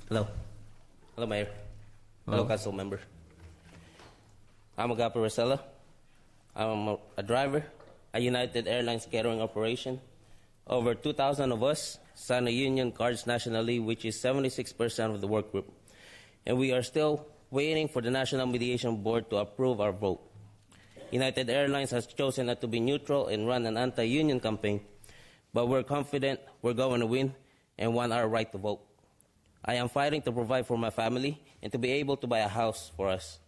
Hello. Hello, Mayor. Hello, Council Member. I'm Agape Rosella. I'm a driver at United Airlines Catering operation. Over 2,000 of us signed a union cards nationally, which is 76% of the work group. And we are still waiting for the National Mediation Board to approve our vote. United Airlines has chosen not to be neutral and run an anti-union campaign, but we're confident we're going to win and want our right to vote. I am fighting to provide for my family and to be able to buy a house for us.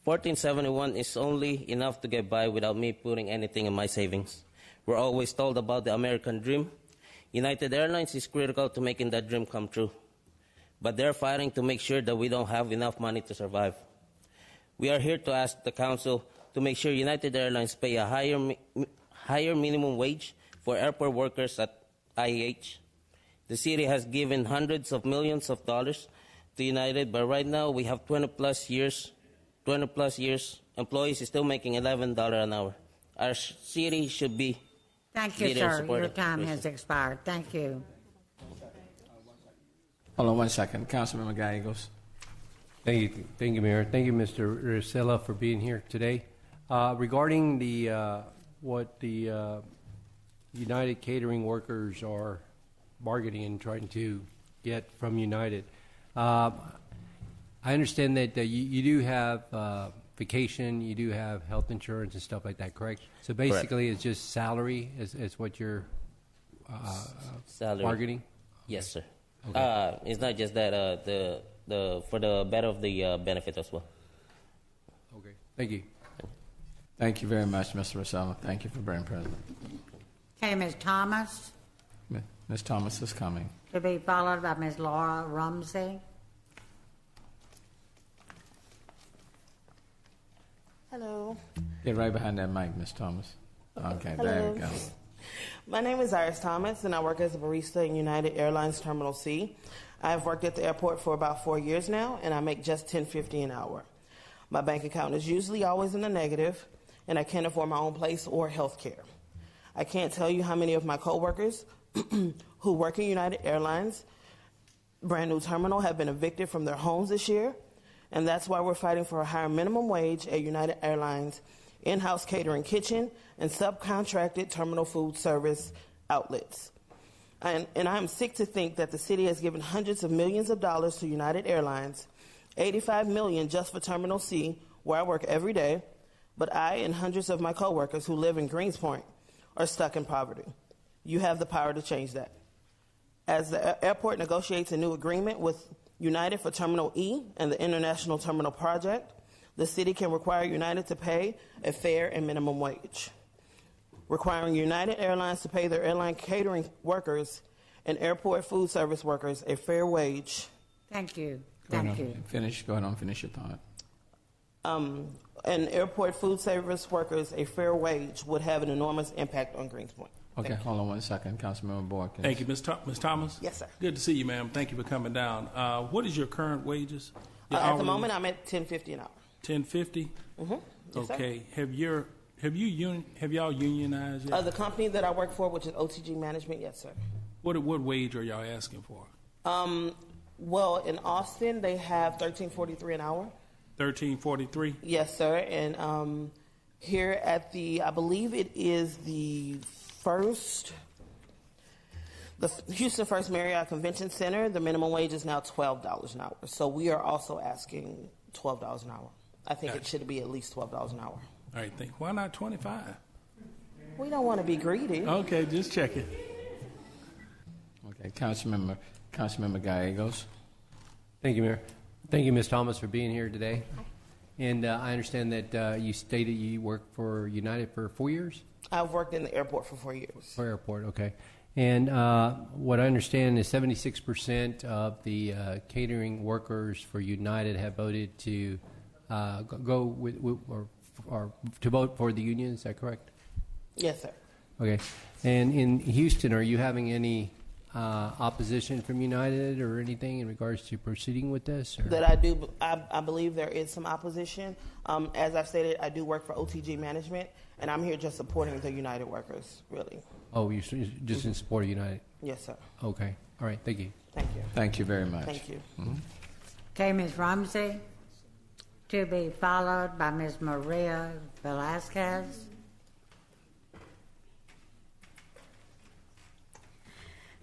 $14.71 is only enough to get by without me putting anything in my savings. We're always told about the American dream. United Airlines is critical to making that dream come true. But they're fighting to make sure that we don't have enough money to survive. We are here to ask the Council to make sure United Airlines pay a higher minimum wage for airport workers at IAH. The city has given hundreds of millions of dollars to United, but right now we have 20 plus years, employees is still making $11 an hour. Our city should be. Thank you, sir. Your time has expired. Thank you. Hold on 1 second. Councilmember Gallegos. Thank you, Mayor. Thank you, Mr. Rosella, for being here today. Regarding the what the United catering workers are bargaining and trying to get from United, I understand that you do have vacation, you do have health insurance and stuff like that, correct? So basically, correct. It's just salary is what you're bargaining? Yes, sir. Okay. It's not just that. The for the better of the benefit as well. Okay. Thank you. Thank you very much, Mr. Rosella. Thank you for being present. Okay, Ms. Thomas. Ms. Thomas is coming. To be followed by Ms. Laura Rumsey. Hello. Get right behind that mic, Ms. Thomas. Okay, Hello. there you go. My name is Iris Thomas, and I work as a barista in United Airlines Terminal C. I've worked at the airport for about 4 years now, and I make just $10.50 an hour. My bank account is usually always in the negative, and I can't afford my own place or health care. I can't tell you how many of my coworkers who work in United Airlines brand new terminal have been evicted from their homes this year, and that's why we're fighting for a higher minimum wage at United Airlines in-house catering kitchen and subcontracted terminal food service outlets. And I am sick to think that the city has given hundreds of millions of dollars to United Airlines, $85 million just for Terminal C, where I work every day, but I and hundreds of my coworkers who live in Greenspoint are stuck in poverty. You have the power to change that. As the airport negotiates a new agreement with United for Terminal E and the International Terminal Project, the city can require United to pay a fair and minimum wage. Requiring United Airlines to pay their airline catering workers and airport food service workers a fair wage. Thank you. Go Thank you. Go ahead and finish your thought. And airport food service workers a fair wage would have an enormous impact on Greenspoint. Okay, hold on 1 second. Councilmember Borkins. Thank you, Ms. Thomas. Yes, sir. Good to see you, ma'am. Thank you for coming down. What is your current wages? At the moment, I'm at $10.50 an hour. $10.50. Mm-hmm. Yes, okay. Sir. Have y'all unionized yet? The company that I work for, which is OTG Management, yes, sir. What wage are y'all asking for? Well, in Austin, they have $13.43 an hour. $13.43. Yes, sir. And here at I believe it is the Houston First Marriott Convention Center, the minimum wage is now $12 an hour. So we are also asking $12 an hour. I think it should be at least $12 an hour. All right, why not 25? We don't want to be greedy. Okay, just checking. Okay, Councilmember Gallegos. Thank you, Mayor. Thank you, Ms. Thomas, for being here today. And I understand that you stated you worked for United for 4 years? I've worked in the airport for 4 years. For airport, okay. And what I understand is 76% of the catering workers for United have voted to go with or to vote for the union. Is that correct? Yes, sir. Okay. And in Houston, are you having any opposition from United or anything in regards to proceeding with this? Or? That I believe there is some opposition. As I've stated, I do work for OTG Management, and I'm here just supporting the United workers, really. Oh, you're just in support of United? Yes, sir. Okay. All right, thank you. Thank you. Thank you very much. Thank you. Okay, Ms. Rumsey, to be followed by Ms. Maria Velasquez.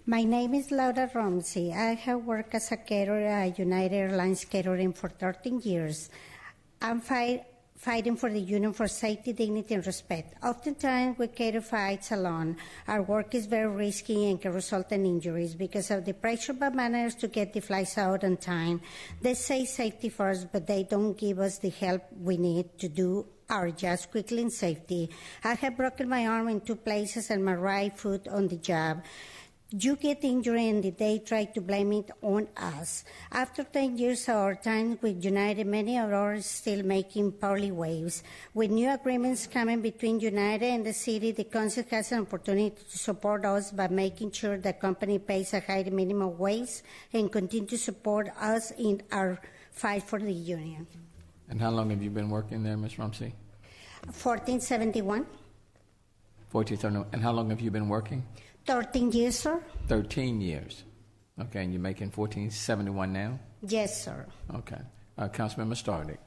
My name is Laura Romsey. I have worked as a caterer at United Airlines Catering for 13 years. I'm fighting for the union for safety, dignity, and respect. Oftentimes, we cater fights alone. Our work is very risky and can result in injuries because of the pressure by managers to get the flights out on time. They say safety first, but they don't give us the help we need to do our jobs quickly and safety. I have broken my arm in 2 places and my right foot on the job. You get injured and they try to blame it on us. After 10 years of our time with United, many of ours still making poorly waves. With new agreements coming between United and the city, the council has an opportunity to support us by making sure the company pays a high minimum wage and continue to support us in our fight for the union. And how long have you been working there, Ms. Rumsey? 1471. 1471. And how long have you been working? 13 years, sir. 13 years. Okay, and you're making $14.71 now? Yes, sir. Okay. Councilmember Stardick.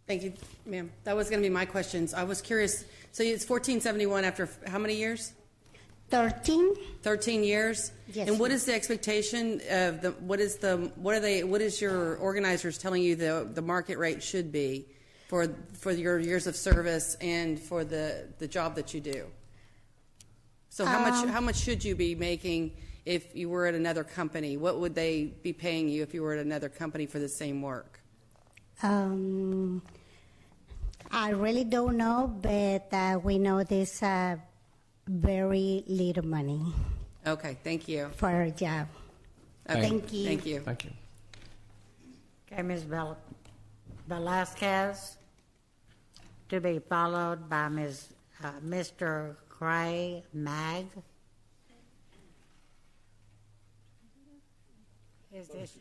Thank you, ma'am. That was going to be my questions. I was curious. So it's 1471 after how many years? 13. 13 years. Yes. And what is the expectation of the? What is your organizers telling you the market rate should be for your years of service and for the job that you do? So how much should you be making if you were at another company? What would they be paying you if you were at another company for the same work? I really don't know, but we know there's very little money Okay, thank you. for our job. Okay, Thank you. Thank you. Thank you. Okay, Ms. Velasquez, to be followed by Mr. Cray Mag. Is this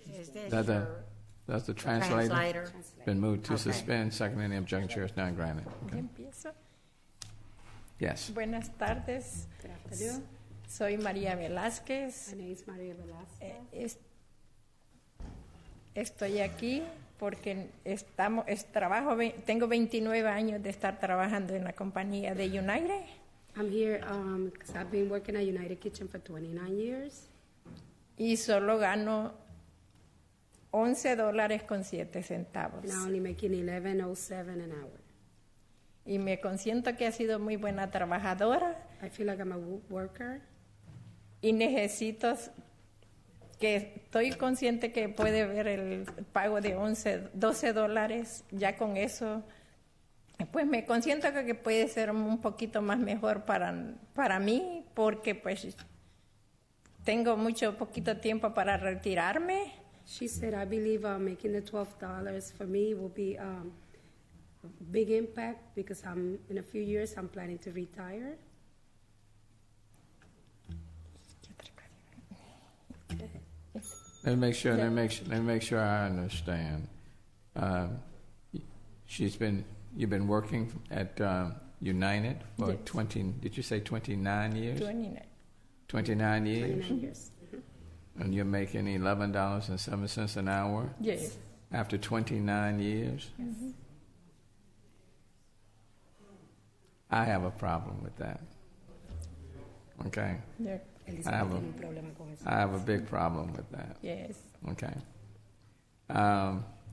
That's the translator. translator? Been moved to Okay. suspend. Second, any objection, chair is now granted. Okay. Empiezo. Yes. Buenas tardes. Soy María Velázquez. My name is Maria Velasquez. Estoy aquí porque tengo 29 años de estar trabajando en la compañía de United I'm here because I've been working at United Kitchen for 29 years. y solo gano $11.07. And I'm only making $11.07 an hour. Y me consiento que ha sido muy buena trabajadora I feel like I'm a worker. y necesito estoy consciente que puede ver el pago de $12, ya con eso, pues me consiento que puede ser un poquito más mejor para mí, porque pues tengo poquito tiempo para retirarme. She said, I believe making the $12 for me will be a big impact because in a few years I'm planning to retire. Let me make sure. Let me make sure I understand. You've been working at United for 20. Did you say 29 years? 29. 29 years. 29 years. And you're making $11.07 an hour Yes. after 29 years. Mm-hmm. I have a problem with that. Okay. Yeah. I have a big problem with that. Yes. Okay.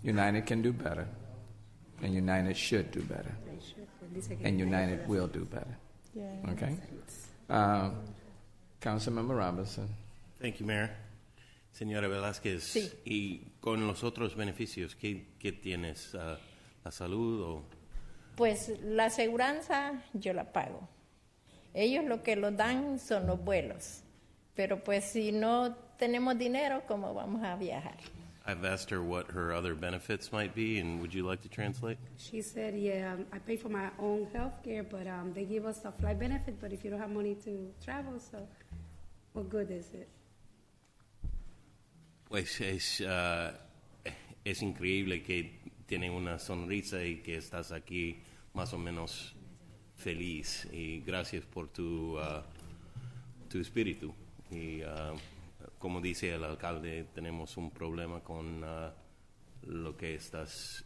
United can do better, and United should do better, and United will do better. Yeah. Okay. Councilmember Robinson. Thank you, Mayor. Señora Velázquez, Sí. ¿Y con los otros beneficios qué tienes? ¿La salud o...? Pues la aseguranza yo la pago. Ellos lo que nos dan son los vuelos. Pero pues si no tenemos dinero, ¿cómo vamos a viajar? I've asked her what her other benefits might be, and would you like to translate? She said, yeah, I pay for my own health care, but they give us a flight benefit, but if you don't have money to travel, so what good is it? Pues es increíble que tiene una sonrisa y que estás aquí más o menos feliz. Y gracias por tu espíritu. Y como dice el alcalde, tenemos un problema con lo que estás,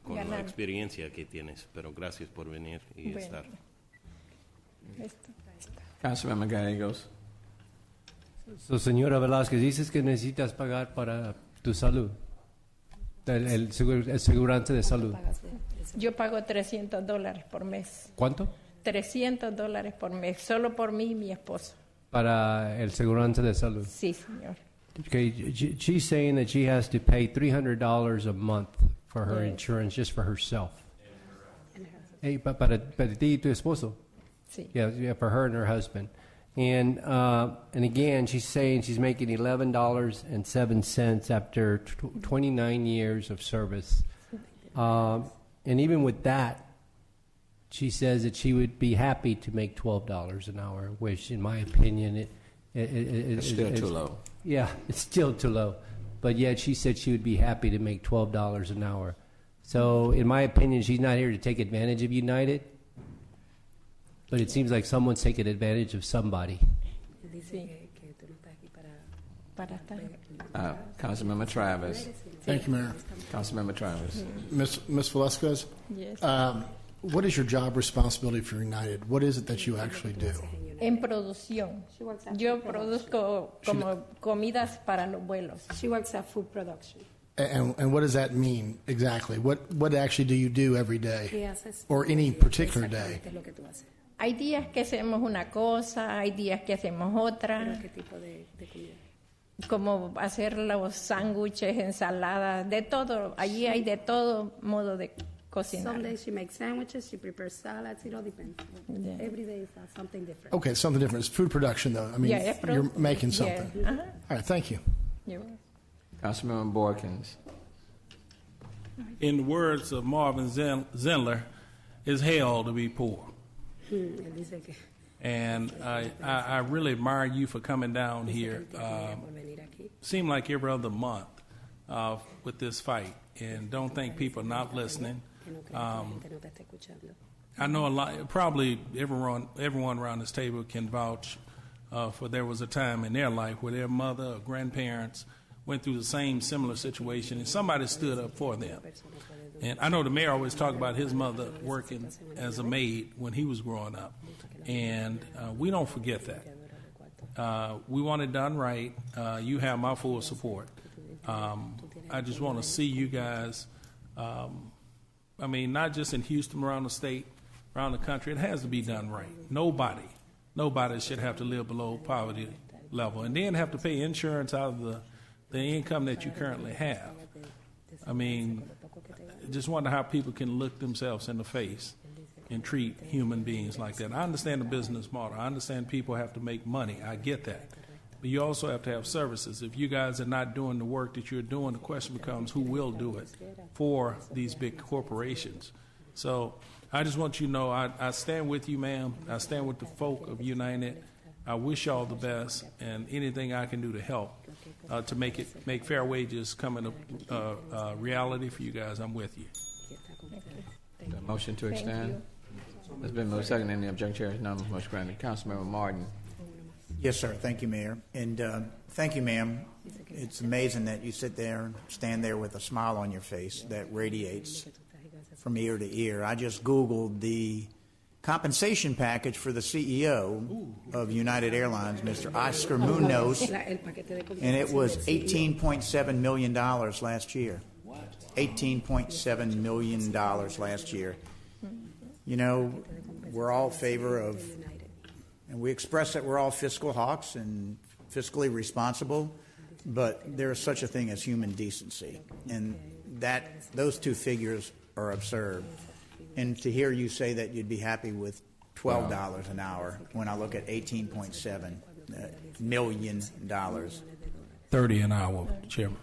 con la experiencia que tienes. Pero gracias por venir y estar. Councilmember Gallegos. So, señora Velázquez, dices que necesitas pagar para tu salud, el seguranza de salud. Yo pago $300 por mes. ¿Cuánto? $300 por mes, solo por mí y mi esposo. Para el seguranza de salud. Sí, señor. Okay, she's saying that she has to pay $300 a month for her insurance just for herself. Hey, para ti y tu esposo. Sí. Yeah, for her and her husband. And again, she's saying she's making $11.07 after 29 years of service. And even with that, she says that she would be happy to make $12 an hour, which, in my opinion, it's still too low. Yeah, it's still too low. But yet she said she would be happy to make $12 an hour. So, in my opinion, she's not here to take advantage of United. But it seems like someone's taking advantage of somebody. Councilmember Travis. Thank you, Mayor. Councilmember Travis. Ms. Velasquez? Yes. What is your job responsibility for United? What is it that you actually do? En producción. Yo produzco como comidas para los vuelos. She works at food production. And what does that mean exactly? What actually do you do every day? Or any particular day? Hay días que hacemos una cosa, hay días que hacemos otra. Como hacer los sándwiches, ensaladas, de todo. Allí hay de todo modo de cocinar. Some days she makes sandwiches, she prepares salads, it all depends. Yeah. Every day is something different. Okay, something different. It's food production, though. I mean, you're making something. Yeah. Uh-huh. All right, thank you. Councilmember Borkins. In the words of Marvin Zindler, it's hell to be poor. And I really admire you for coming down here. Seem like every other month with this fight, and don't think people are not listening. I know a lot. Probably everyone around this table can vouch for there was a time in their life where their mother or grandparents went through the same similar situation, and somebody stood up for them. And I know the mayor always talked about his mother working as a maid when he was growing up. And we don't forget that. We want it done right. You have my full support. I just want to see you guys, I mean, not just in Houston, around the state, around the country. It has to be done right. Nobody should have to live below poverty level and then have to pay insurance out of the income that you currently have. I mean, I just wonder how people can look themselves in the face and treat human beings like that. I understand the business model. I understand people have to make money. I get that. But you also have to have services. If you guys are not doing the work that you're doing, the question becomes who will do it for these big corporations. So I just want you to know I stand with you, ma'am. I stand with the folk of United. I wish y'all the best, and anything I can do to help to make fair wages come into reality for you guys, I'm with you. Motion to extend. It's been moved second. Any objection? Chair is none. Motion granted. Councilmember Martin. Yes, sir. Thank you, Mayor. And thank you, ma'am. It's amazing that you sit there and stand there with a smile on your face that radiates from ear to ear. I just Googled the compensation package for the CEO of United Airlines, Mr. Oscar Munoz, and it was $18.7 million last year. $18.7 million last year. You know, we're all in favor of, and we express that we're all fiscal hawks and fiscally responsible, but there is such a thing as human decency, and those two figures are absurd. And to hear you say that you'd be happy with $12 an hour when I look at $18.7 million. $30 an hour, Chairman.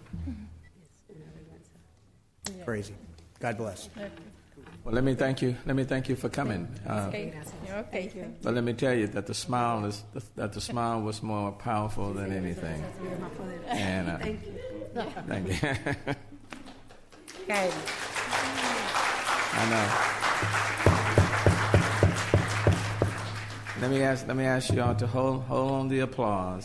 Crazy. God bless. Well, let me thank you. Let me thank you for coming. Okay. But let me tell you that the smile was more powerful than anything. And Thank you. thank you. Okay. I know. Let me ask you all to hold on the applause.